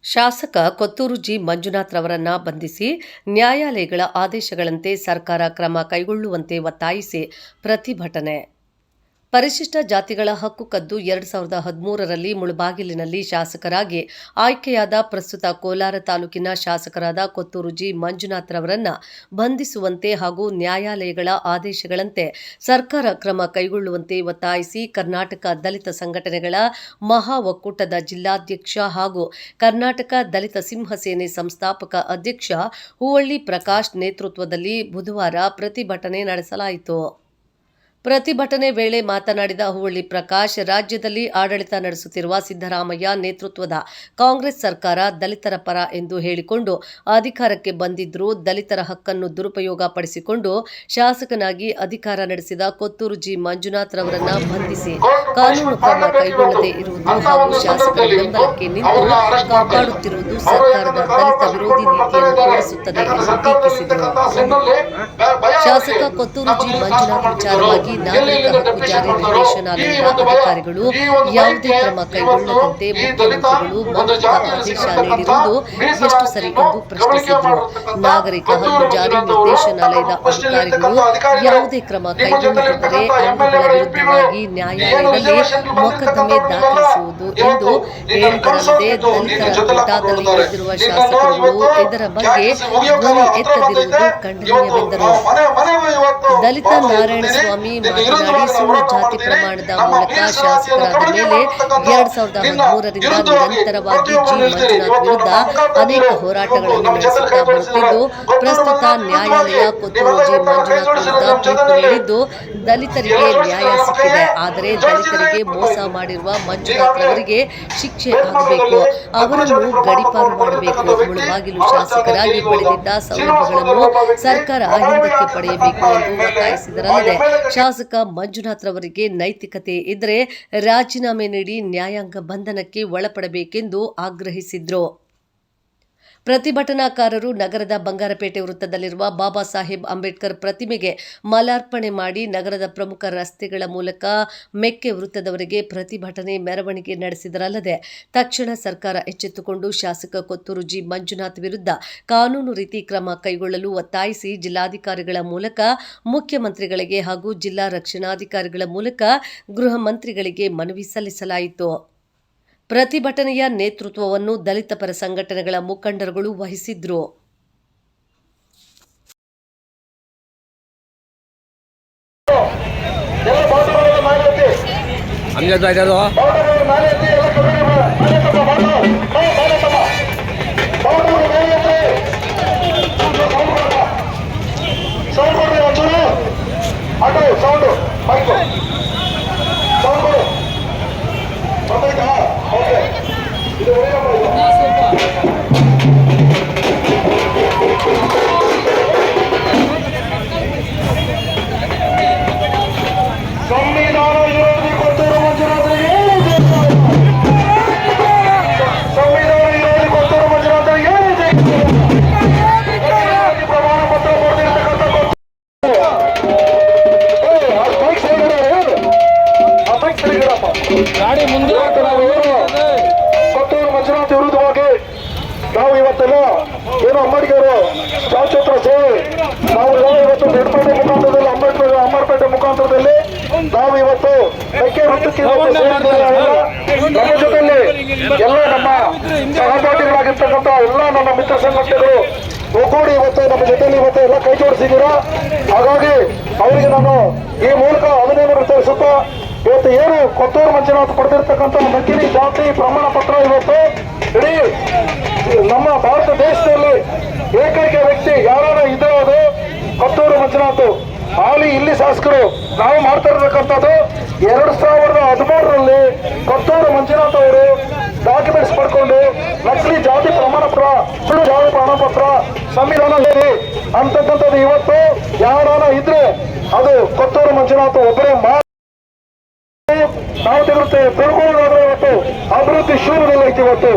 ಶಾಸಕ ಕೊತ್ತೂರು ಜಿ ಮಂಜುನಾಥ್ ರವರನ್ನ ಬಂಧಿಸಿ ನ್ಯಾಯಾಲಯಗಳ ಆದೇಶಗಳಂತೆ ಸರ್ಕಾರ ಕ್ರಮ ಕೈಗೊಳ್ಳುವಂತೆ ಒತ್ತಾಯಿಸಿ ಪ್ರತಿಭಟನೆ. ಪರಿಶಿಷ್ಟ ಜಾತಿಗಳ ಹಕ್ಕು ಕದ್ದು 2013ರಲ್ಲಿ ಮುಳಬಾಗಿಲಿನಲ್ಲಿ ಶಾಸಕರಾಗಿ ಆಯ್ಕೆಯಾದ ಪ್ರಸ್ತುತ ಕೋಲಾರ ತಾಲೂಕಿನ ಶಾಸಕರಾದ ಕೊತ್ತೂರು ಜಿ ಮಂಜುನಾಥ್ ರವರನ್ನ ಬಂಧಿಸುವಂತೆ ಹಾಗೂ ನ್ಯಾಯಾಲಯಗಳ ಆದೇಶಗಳಂತೆ ಸರ್ಕಾರ ಕ್ರಮ ಕೈಗೊಳ್ಳುವಂತೆ ಒತ್ತಾಯಿಸಿ ಕರ್ನಾಟಕ ದಲಿತ ಸಂಘಟನೆಗಳ ಮಹಾ ಒಕ್ಕೂಟದ ಜಿಲ್ಲಾಧ್ಯಕ್ಷ ಹಾಗೂ ಕರ್ನಾಟಕ ದಲಿತ ಸಿಂಹ ಸೇನೆ ಸಂಸ್ಥಾಪಕ ಅಧ್ಯಕ್ಷ ಹೂವಳ್ಳಿ ಪ್ರಕಾಶ್ ನೇತೃತ್ವದಲ್ಲಿ ಬುಧವಾರ ಪ್ರತಿಭಟನೆ ನಡೆಸಲಾಯಿತು. ಪ್ರತಿಭಟನೆ ವೇಳೆ ಮಾತನಾಡಿದ ಹೂವಳ್ಳಿ ಪ್ರಕಾಶ್, ರಾಜ್ಯದಲ್ಲಿ ಆಡಳಿತ ನಡೆಸುತ್ತಿರುವ ಸಿದ್ದರಾಮಯ್ಯ ನೇತೃತ್ವದ ಕಾಂಗ್ರೆಸ್ ಸರ್ಕಾರ ದಲಿತರ ಪರ ಎಂದು ಹೇಳಿಕೊಂಡು ಅಧಿಕಾರಕ್ಕೆ ಬಂದಿದ್ದರೂ ದಲಿತರ ಹಕ್ಕನ್ನು ದುರುಪಯೋಗ ಪಡಿಸಿಕೊಂಡು ಶಾಸಕನಾಗಿ ಅಧಿಕಾರ ನಡೆಸಿದ ಕೊತ್ತೂರು ಜಿ ಮಂಜುನಾಥ್ ರವರನ್ನ ಬಂಧಿಸಿ ಕಾನೂನು ಕ್ರಮ ಕೈಗೊಳ್ಳದೇ ಇರುವುದು ಹಾಗೂ ಶಾಸಕರ ಬೆಂಬಲಕ್ಕೆ ನಿಂತು ಕಾಪಾಡುತ್ತಿರುವುದು ಸರ್ಕಾರದ ದಲಿತ ವಿರೋಧಿ ನೀತಿಯನ್ನು ತೋರಿಸುತ್ತದೆ ಎಂದು ಟೀಕಿಸಿದರು. ಶಾಸಕ ಕೊತ್ತೂರು ಜಿ ಮಂಜುನಾಥ್ ವಿಚಾರವಾಗಿ ನಾಗರಿಕ ಹಕ್ಕು ಜಾರಿ ನಿರ್ದೇಶನಾಲಯದ ಅಧಿಕಾರಿಗಳು ಯಾವುದೇ ಕ್ರಮ ಕೈಗೊಳ್ಳದಂತೆ ಮುಖ್ಯಮಂತ್ರಿಗಳು ಮೌಖಿಕ ಆದೇಶ ನೀಡಿರುವುದು ಎಷ್ಟು ಸರಿ ಎಂದು ಪ್ರಶ್ನಿಸಿದರು. ನಾಗರಿಕ ಹಕ್ಕು ಜಾರಿ ನಿರ್ದೇಶನಾಲಯದ ಅಧಿಕಾರಿಗಳು ಯಾವುದೇ ಕ್ರಮ ಕೈಗೊಳ್ಳದಿದ್ದರೆ ಅವುಗಳ ವಿರುದ್ಧವಾಗಿ ನ್ಯಾಯಾಲಯದಲ್ಲಿ ಮೊಕದ್ದಮೆ ದಾಖಲಿಸುವುದು ಎಂದು ಹೇಳಿದರಲ್ಲದೆ ದಲಿತರ ಕೋಟಾದಲ್ಲಿ ಉಳಿದಿರುವ ಶಾಸಕರುಗಳು ಇದರ ಬಗ್ಗೆ ಧ್ವನಿ ಎತ್ತದಿರುವುದು ಖಂಡನೀಯವೆಂದರು. ದಲಿತ ನಾರಾಯಣಸ್ವಾಮಿ ಮಾತನಾಡಿ, ಸುಳ್ಳು ಜಾತಿ ಪ್ರಮಾಣದ ಮೂಲಕ ಶಾಸಕರಾದ ಮೇಲೆ 2013ರಿಂದ ನಿರಂತರವಾಗಿ ಜಿ ಮಂಜುನಾಥ್ ವಿರುದ್ಧ ಅನೇಕ ಹೋರಾಟಗಳನ್ನು ನಡೆಸುತ್ತಾ ಬರುತ್ತಿದ್ದು, ಪ್ರಸ್ತುತ ನ್ಯಾಯಾಲಯ ಕೊತ್ತೂರು ಜಿ ಮಂಜುನಾಥ್ ವಿರುದ್ಧ ತೀರ್ಪು ನೀಡಿದ್ದು ದಲಿತರಿಗೆ ನ್ಯಾಯ ಸಿಕ್ಕಿದೆ. ಆದರೆ ದಲಿತರಿಗೆ ಮೋಸ ಮಾಡಿರುವ ಮಂಜುನಾಥ್ ರವರಿಗೆ ಶಿಕ್ಷೆ ಆಗಬೇಕು, ಅವರನ್ನು ಗಡೀಪಾರು ಮಾಡಬೇಕು. ಮುಳಬಾಗಿಲು ಶಾಸಕರಾಗಿ ಪಡೆದಿದ್ದ ಸೌಲಭ್ಯಗಳನ್ನು ಸರ್ಕಾರ ಹಿಂದಕ್ಕೆ ಪಡೆಯಬೇಕು ಎಂದು ಒತ್ತಾಯಿಸಿದರಲ್ಲದೆ ಶಾಸಕ ಮಂಜುನಾಥ್ ರವರಿಗೆ ನೈತಿಕತೆ ಇದ್ದರೆ ರಾಜೀನಾಮೆ ನೀಡಿ ನ್ಯಾಯಾಂಗ ಬಂಧನಕ್ಕೆ ಒಳಪಡಬೇಕೆಂದು ಆಗ್ರಹಿಸಿದರು. ಪ್ರತಿಭಟನಾಕಾರರು ನಗರದ ಬಂಗಾರಪೇಟೆ ವೃತ್ತದಲ್ಲಿರುವ ಬಾಬಾ ಸಾಹೇಬ್ ಅಂಬೇಡ್ಕರ್ ಪ್ರತಿಮೆಗೆ ಮಾಲಾರ್ಪಣೆ ಮಾಡಿ ನಗರದ ಪ್ರಮುಖ ರಸ್ತೆಗಳ ಮೂಲಕ ಮೆಕ್ಕೆ ವೃತ್ತದವರೆಗೆ ಪ್ರತಿಭಟನೆ ಮೆರವಣಿಗೆ ನಡೆಸಿದರಲ್ಲದೆ ತಕ್ಷಣ ಸರ್ಕಾರ ಎಚ್ಚೆತ್ತುಕೊಂಡು ಶಾಸಕ ಕೊತ್ತೂರು ಜಿ ಮಂಜುನಾಥ್ ವಿರುದ್ಧ ಕಾನೂನು ರೀತಿ ಕ್ರಮ ಕೈಗೊಳ್ಳಲು ಒತ್ತಾಯಿಸಿ ಜಿಲ್ಲಾಧಿಕಾರಿಗಳ ಮೂಲಕ ಮುಖ್ಯಮಂತ್ರಿಗಳಿಗೆ ಹಾಗೂ ಜಿಲ್ಲಾ ರಕ್ಷಣಾಧಿಕಾರಿಗಳ ಮೂಲಕ ಗೃಹ ಮಂತ್ರಿಗಳಿಗೆ ಮನವಿ ಸಲ್ಲಿಸಲಾಯಿತು. ಪ್ರತಿಭಟನೆಯ ನೇತೃತ್ವವನ್ನು ದಲಿತ ಪರ ಸಂಘಟನೆಗಳ ಮುಖಂಡರುಗಳು ವಹಿಸಿದ್ರು. ಕೊತ್ತೂರು ಮಂಜುನಾಥ್ ವಿರುದ್ಧವಾಗಿ ನಾವು ಇವತ್ತೆಲ್ಲ ಏನು ಅಂಬೇಡ್ಕರ್ ಚಾಚತ್ರ ಸೇವೆ ನಾವು ಇವತ್ತು ದೊಡ್ಡಪೇಟೆ ಮುಖಾಂತರದಲ್ಲಿ ಅಮರಪೇಟೆ ಮುಖಾಂತರದಲ್ಲಿ ನಾವು ಇವತ್ತು ಮೆಕ್ಕೆ ವೃತ್ತಕ್ಕೆ ನಮ್ಮ ಜೊತೆಯಲ್ಲಿ ಎಲ್ಲ ನಮ್ಮ ಸಹಪಾಠಿಗಳಾಗಿರ್ತಕ್ಕಂಥ ಎಲ್ಲ ನಮ್ಮ ಮಿತ್ರ ಸಂಘಟನೆಗಳು ಒಗ್ಗೂಡಿ ಇವತ್ತು ನಮ್ಮ ಜೊತೆಯಲ್ಲಿ ಇವತ್ತು ಎಲ್ಲ ಕೈ ಜೋಡಿಸಿದ್ದೀರಾ. ಹಾಗಾಗಿ ಅವರಿಗೆ ನಾನು ಈ ಮೂಲಕ ಅಭಿನಂದನೆ ತಿಳಿಸುತ್ತಾ ಇವತ್ತು ಏನು ಕೊತ್ತೂರು ಮಂಜುನಾಥ್ ಪಡೆದಿರ್ತಕ್ಕಂಥ ನಕಲಿ ಜಾತಿ ಪ್ರಮಾಣ ಪತ್ರ ಇವತ್ತು ಇಡೀ ನಮ್ಮ ಭಾರತ ದೇಶದಲ್ಲಿ ಏಕೈಕ ವ್ಯಕ್ತಿ ಯಾರು ಇದ್ರೆ ಅದು ಕೊತ್ತೂರು ಮಂಜುನಾಥ್. ಹಾಲಿ ಇಲ್ಲಿ ಶಾಸಕರು ನಾವು ಮಾಡ್ತಾ ಇರತಕ್ಕಂಥದ್ದು 2013ರಲ್ಲಿ ಕೊತ್ತೂರು ಮಂಜುನಾಥ್ ಅವರು ಡಾಕ್ಯುಮೆಂಟ್ಸ್ ಪಡ್ಕೊಂಡು ನಕಲಿ ಜಾತಿ ಪ್ರಮಾಣ ಪತ್ರ, ಸುಳ್ಳು ಜಾತಿ ಪ್ರಮಾಣ ಪತ್ರ, ಸಂವಿಧಾನ ಹೇಳಿ ಅಂತಕ್ಕಂಥದ್ದು ಇವತ್ತು ಯಾರಾನ ಇದ್ರೆ ಅದು ಕೊತ್ತೂರು ಮಂಜುನಾಥ್ ಒಬ್ಬರೇ ನಾವು ತೆಗೆದುತ್ತೇವೆ. ತಿಳ್ಕೊಳ್ಳೋದಾದ್ರೆ ಇವತ್ತು ಅಭಿವೃದ್ಧಿ ಶೂನ್ಯದಲ್ಲಿ ಐತಿ. ಇವತ್ತು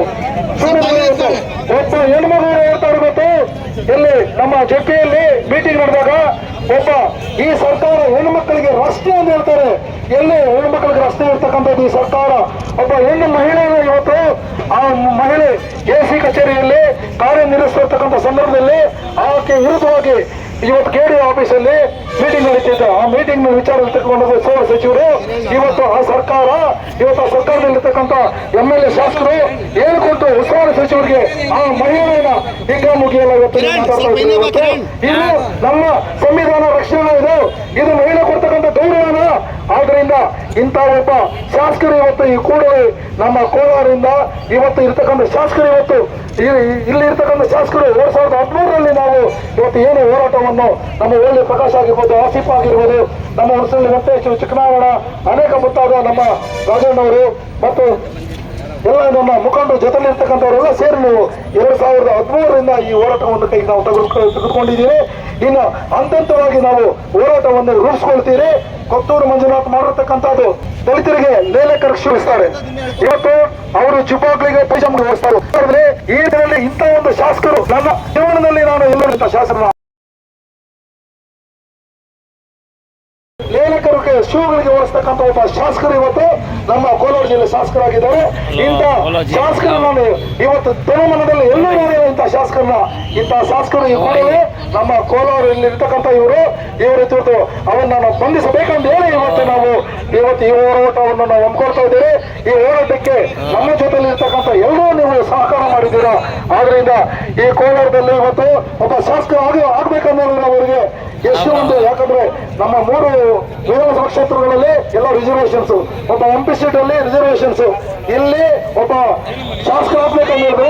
ಒಬ್ಬ ಹೆಣ್ಮಗಳು ಹೇಳ್ತಾ ಇರಬೇಕು, ಇಲ್ಲಿ ನಮ್ಮ ಜೆಪಿಯಲ್ಲಿ ಮೀಟಿಂಗ್ ನಡೆದಾಗ ಒಬ್ಬ ಈ ಸರ್ಕಾರ ಹೆಣ್ಣು ಮಕ್ಕಳಿಗೆ ರಸ್ತೆ ಅಂತ ಹೇಳ್ತಾರೆ. ಎಲ್ಲಿ ಹೆಣ್ಣು ಮಕ್ಕಳಿಗೆ ರಸ್ತೆ ಇರ್ತಾರೆ? ಮಾಡಿರ್ತಕ್ಕಂಥದ್ದು ಈ ಸರ್ಕಾರ. ಒಬ್ಬ ಹೆಣ್ಣು ಮಹಿಳೆಯನ್ನು ಇವತ್ತು ಆ ಮಹಿಳೆ AC ಕಚೇರಿಯಲ್ಲಿ ಕಾರ್ಯನಿರ್ವಹಿಸಿರ್ತಕ್ಕಂಥ ಸಂದರ್ಭದಲ್ಲಿ ಆಕೆ ವಿರುದ್ಧವಾಗಿ ಇವತ್ತು KDO ಆಫೀಸಲ್ಲಿ ಮೀಟಿಂಗ್ ನಡೀತಿದ್ದ. ಆ ಮೀಟಿಂಗ್ ವಿಚಾರದಲ್ಲಿ ತೆಗೆದುಕೊಂಡದ್ದು ಸೋಮ ಸಚಿವರು. ಇವತ್ತು ಆ ಸರ್ಕಾರ, ಇವತ್ತು ಆ ಸರ್ಕಾರದಲ್ಲಿರ್ತಕ್ಕಂಥ MLA ಶಾಸಕರು ಹೇಳ್ಕೊಟ್ಟು ಉಸ್ತುವಾರಿ ಸಚಿವರಿಗೆ ಆ ಮಹಿಳೆಯನ್ನ ಹಿಗ್ಗಾಮುಗ್ಗಿಯಲ್ಲ ಇವತ್ತು ಮಾತಾಡ್ತಾ ಇದ್ದಾರೆ. ಇದು ನಮ್ಮ ಸಂವಿಧಾನ ರಕ್ಷಣೆ, ಇದು ಮಹಿಳೆ ಕೊಡ್ತಕ್ಕಂಥ ಗೌರವನ. ಆದ್ರಿಂದ ಇಂಥ ಒಬ್ಬ ಶಾಸಕರು ಇವತ್ತು ಈ ಕೂಡಲೇ ನಮ್ಮ ಕೋಲಾರದಿಂದ ಇವತ್ತು ಇರ್ತಕ್ಕಂಥ ಶಾಸಕರು ಇವತ್ತು ಇಲ್ಲಿ ಇರ್ತಕ್ಕಂಥ ಶಾಸಕರು 2013ರಲ್ಲಿ ನಾವು ಇವತ್ತು ಏನು ಹೋರಾಟವನ್ನು ನಮ್ಮ ಓಲಿ ಪ್ರಕಾಶ್ ಆಗಿರ್ಬೋದು, ಆಸಿಫ್ ಆಗಿರ್ಬೋದು, ನಮ್ಮ ಹೊಸಳ್ಳಿ ವೆಂಕಟೇಶ್, ಚಿಕ್ಕನಾಗಣ, ಅನೇಕ ಮುಂತಾದ ನಮ್ಮ ರಾಜಣ್ಣವರು ಮತ್ತು ಎಲ್ಲ ನಮ್ಮ ಮುಖಂಡರು ಜೊತೆಲಿರ್ತಕ್ಕಂಥವರೆಲ್ಲ ಸೇರಿ ನಾವು 2013ರಿಂದ ಈ ಹೋರಾಟವನ್ನು ಕೈಗೆ ನಾವು ತೆಗೆದುಕೊಂಡಿದ್ದೀವಿ. ಇನ್ನು ಹಂತವಾಗಿ ನಾವು ಹೋರಾಟವನ್ನು ರೂಪಿಸ್ಕೊಳ್ತೀರಿ. ಕೊತ್ತೂರು ಮಂಜುನಾಥ್ ಮಾಡಿರ್ತಕ್ಕಂಥದ್ದು ದಲಿತರಿಗೆ ಲೇಲಕರ ಕ್ಷಮಿಸ್ತಾರೆ. ಇವತ್ತು ಅವರು ಜುಬ್ಬಾಗ್ಲಿಗೆ ಪೈಜಾಮ ವಹಿಸ್ತಾರೆ. ಈ ದಿನದಲ್ಲಿ ಇಂಥ ಒಂದು ಶಾಸಕರು ನನ್ನ ಜೀವನದಲ್ಲಿ ನಾನು ಎಲ್ಲರೂ ಶಾಸನ ಲೇಲಕರಿಗೆ ಶೂಗಳಿಗೆ ಓಡಿಸ್ತಕ್ಕಂಥ ಒಬ್ಬ ಶಾಸಕರು ಇವತ್ತು ನಮ್ಮ ಕೋಲಾರ ಜಿಲ್ಲೆ ಶಾಸಕರಾಗಿದ್ದಾರೆ. ಇಂಥ ಶಾಸಕರನ್ನ ಇವತ್ತು ತನುಮನದಲ್ಲಿ ಎಲ್ಲೂ ನೋಡಿಲ್ಲ. ಇಂಥ ಶಾಸಕರು ಈ ಕೂಡಲೇ ನಮ್ಮ ಕೋಲಾರಲ್ಲಿ ಇರ್ತಕ್ಕಂಥ ಇವರು ಇವತ್ತು ಅವನ್ನ ನಾವು ಬಂಧಿಸಬೇಕಂತ ಹೇಳಿ ಇವತ್ತು ಈ ಹೋರಾಟವನ್ನು ನಾವು ಹಮ್ಮಿಕೊಳ್ತಾ ಇದ್ದೇವೆ. ಈ ಹೋರಾಟಕ್ಕೆ ನಮ್ಮ ಜೊತೆಲಿ ಇರ್ತಕ್ಕಂಥ ಎಲ್ಲರೂ ನೀವು ಸಹಕಾರ ಮಾಡಿದ್ದೀರಾ. ಆದ್ರಿಂದ ಈ ಕೋಲಾರದಲ್ಲಿ ಇವತ್ತು ಒಬ್ಬ ಶಾಸಕರು ಆಗ್ಬೇಕನ್ನೋದ್ರೆ ಅವರಿಗೆ ಎಷ್ಟು ಒಂದು, ಯಾಕಂದ್ರೆ ನಮ್ಮ 3 ವಿಧಾನಸಭಾ ಕ್ಷೇತ್ರಗಳಲ್ಲಿ ಎಲ್ಲ ರಿಸರ್ವೇಶನ್ಸ್, ಒಬ್ಬ MP ಸೀಟ್ ಅಲ್ಲಿ ರಿಸರ್ವೇಶನ್ಸ್, ಇಲ್ಲಿ ಒಬ್ಬ ಶಾಸಕರು ಆಗ್ಬೇಕಂದ್ರೆ